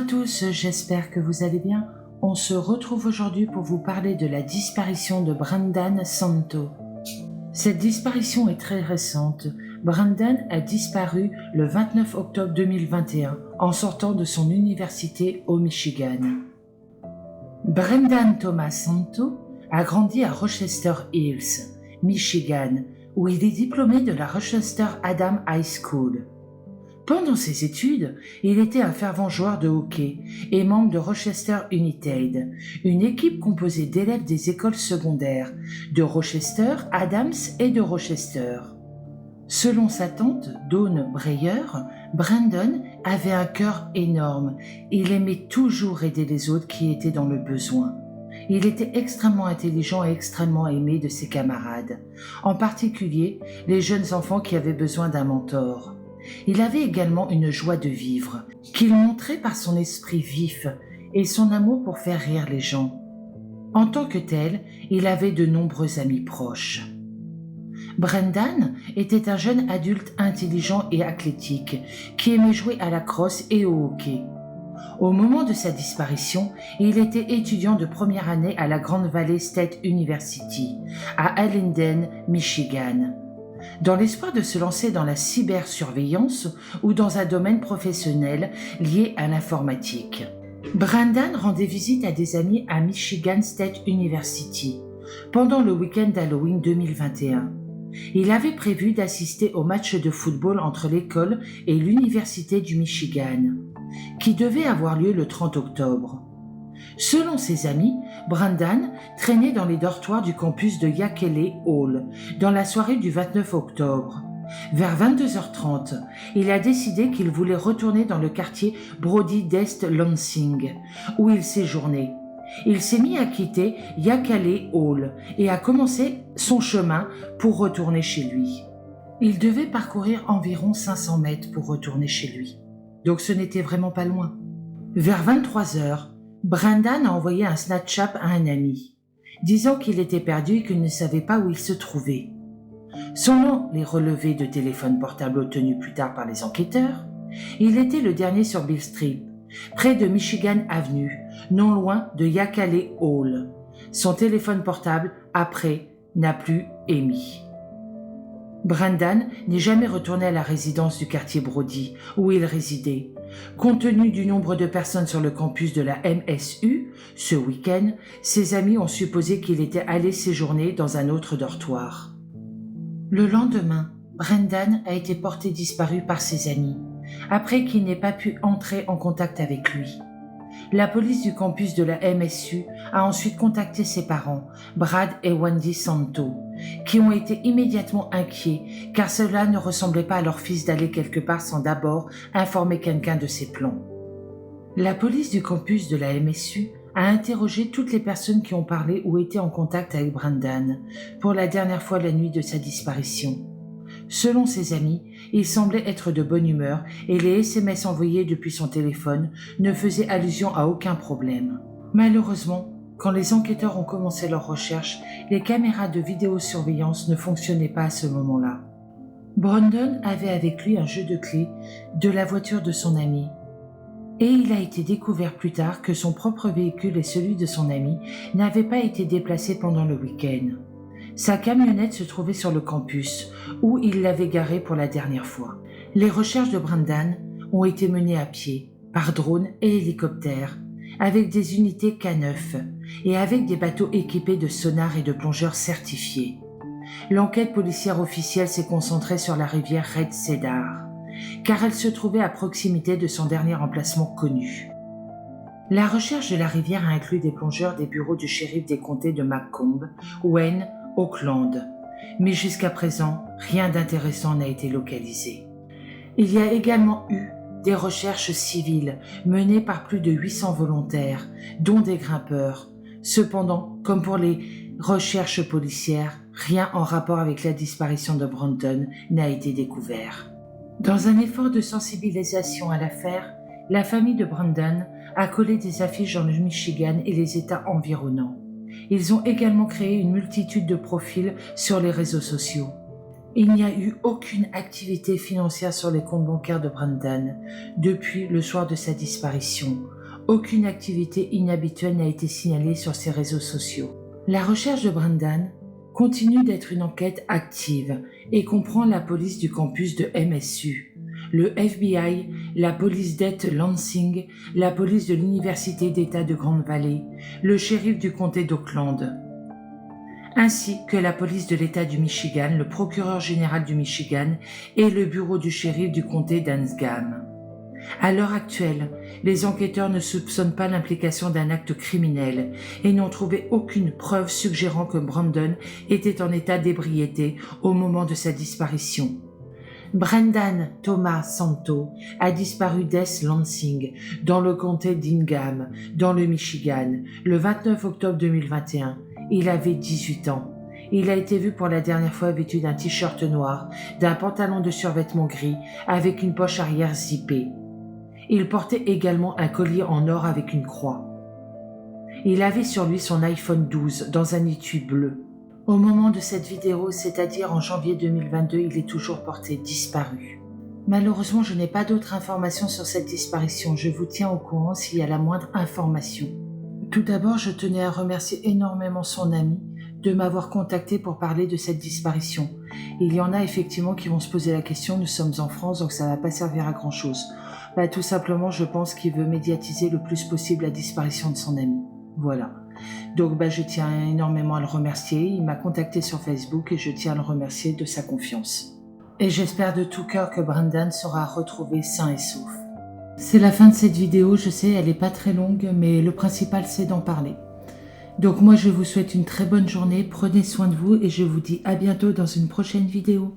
tous, j'espère que vous allez bien. On se retrouve aujourd'hui pour vous parler de la disparition de Brendan Santo. Cette disparition est très récente. Brendan a disparu le 29 octobre 2021 en sortant de son université au Michigan. Brendan Thomas Santo a grandi à Rochester Hills, Michigan, où il est diplômé de la Rochester Adam High School. Pendant ses études, il était un fervent joueur de hockey et membre de Rochester United, une équipe composée d'élèves des écoles secondaires de Rochester, Adams et de Rochester. Selon sa tante, Dawn Breyer, Brendan avait un cœur énorme. Il aimait toujours aider les autres qui étaient dans le besoin. Il était extrêmement intelligent et extrêmement aimé de ses camarades, en particulier les jeunes enfants qui avaient besoin d'un mentor. Il avait également une joie de vivre, qu'il montrait par son esprit vif et son amour pour faire rire les gens. En tant que tel, il avait de nombreux amis proches. Brendan était un jeune adulte intelligent et athlétique qui aimait jouer à la crosse et au hockey. Au moment de sa disparition, il était étudiant de première année à la Grand Valley State University, à Allendale, Michigan, dans l'espoir de se lancer dans la cybersurveillance ou dans un domaine professionnel lié à l'informatique. Brendan rendait visite à des amis à Michigan State University pendant le week-end d'Halloween 2021. Il avait prévu d'assister au match de football entre l'école et l'Université du Michigan, qui devait avoir lieu le 30 octobre. Selon ses amis, Brendan traînait dans les dortoirs du campus de Yaqele Hall dans la soirée du 29 octobre. Vers 22h30, il a décidé qu'il voulait retourner dans le quartier Brody-Dest Lansing, où il séjournait. Il s'est mis à quitter Yaqele Hall et a commencé son chemin pour retourner chez lui. Il devait parcourir environ 500 mètres pour retourner chez lui, donc ce n'était vraiment pas loin. Vers 23h, Brendan a envoyé un Snapchat à un ami, disant qu'il était perdu et qu'il ne savait pas où il se trouvait. Selon les relevés de téléphone portable obtenus plus tard par les enquêteurs, il était le dernier sur Beale Street, près de Michigan Avenue, non loin de Yaqele Hall. Son téléphone portable, après, n'a plus émis. Brendan n'est jamais retourné à la résidence du quartier Brody, où il résidait. Compte tenu du nombre de personnes sur le campus de la MSU, ce week-end, ses amis ont supposé qu'il était allé séjourner dans un autre dortoir. Le lendemain, Brendan a été porté disparu par ses amis, après qu'il n'ait pas pu entrer en contact avec lui. La police du campus de la MSU a ensuite contacté ses parents, Brad et Wendy Santo, qui ont été immédiatement inquiets car cela ne ressemblait pas à leur fils d'aller quelque part sans d'abord informer quelqu'un de ses plans. La police du campus de la MSU a interrogé toutes les personnes qui ont parlé ou été en contact avec Brendan pour la dernière fois la nuit de sa disparition. Selon ses amis, il semblait être de bonne humeur et les SMS envoyés depuis son téléphone ne faisaient allusion à aucun problème. Malheureusement, quand les enquêteurs ont commencé leurs recherches, les caméras de vidéosurveillance ne fonctionnaient pas à ce moment-là. Brendan avait avec lui un jeu de clés de la voiture de son ami. Et il a été découvert plus tard que son propre véhicule et celui de son ami n'avaient pas été déplacés pendant le week-end. Sa camionnette se trouvait sur le campus, où il l'avait garée pour la dernière fois. Les recherches de Brendan ont été menées à pied, par drone et hélicoptère, avec des unités K9 et avec des bateaux équipés de sonars et de plongeurs certifiés. L'enquête policière officielle s'est concentrée sur la rivière Red Cedar, car elle se trouvait à proximité de son dernier emplacement connu. La recherche de la rivière a inclus des plongeurs des bureaux du shérif des comtés de Macomb, Wayne, Oakland, mais jusqu'à présent, rien d'intéressant n'a été localisé. Il y a également eu des recherches civiles menées par plus de 800 volontaires, dont des grimpeurs. Cependant, comme pour les recherches policières, rien en rapport avec la disparition de Brendan n'a été découvert. Dans un effort de sensibilisation à l'affaire, la famille de Brendan a collé des affiches dans le Michigan et les États environnants. Ils ont également créé une multitude de profils sur les réseaux sociaux. Il n'y a eu aucune activité financière sur les comptes bancaires de Brendan depuis le soir de sa disparition. Aucune activité inhabituelle n'a été signalée sur ses réseaux sociaux. La recherche de Brendan continue d'être une enquête active et comprend la police du campus de MSU, le FBI, la police d'East Lansing, la police de l'Université d'État de Grande Valley, le shérif du comté d'Oakland, ainsi que la police de l'État du Michigan, le procureur général du Michigan et le bureau du shérif du comté d'Ansgam. À l'heure actuelle, les enquêteurs ne soupçonnent pas l'implication d'un acte criminel et n'ont trouvé aucune preuve suggérant que Brandon était en état d'ébriété au moment de sa disparition. Brendan Thomas Santo a disparu d'East Lansing, dans le comté d'Ingham, dans le Michigan, le 29 octobre 2021. Il avait 18 ans. Il a été vu pour la dernière fois vêtu d'un t-shirt noir, d'un pantalon de survêtement gris, avec une poche arrière zippée. Il portait également un collier en or avec une croix. Il avait sur lui son iPhone 12 dans un étui bleu. Au moment de cette vidéo, c'est-à-dire en janvier 2022, il est toujours porté disparu. Malheureusement, je n'ai pas d'autres informations sur cette disparition. Je vous tiens au courant s'il y a la moindre information. Tout d'abord, je tenais à remercier énormément son ami de m'avoir contacté pour parler de cette disparition. Il y en a effectivement qui vont se poser la question, nous sommes en France, donc ça ne va pas servir à grand-chose. Tout simplement, je pense qu'il veut médiatiser le plus possible la disparition de son ami. Voilà. Donc je tiens énormément à le remercier. Il m'a contacté sur Facebook et je tiens à le remercier de sa confiance. Et j'espère de tout cœur que Brendan sera retrouvé sain et sauf. C'est la fin de cette vidéo, je sais, elle n'est pas très longue, mais le principal c'est d'en parler. Donc moi je vous souhaite une très bonne journée, prenez soin de vous et je vous dis à bientôt dans une prochaine vidéo.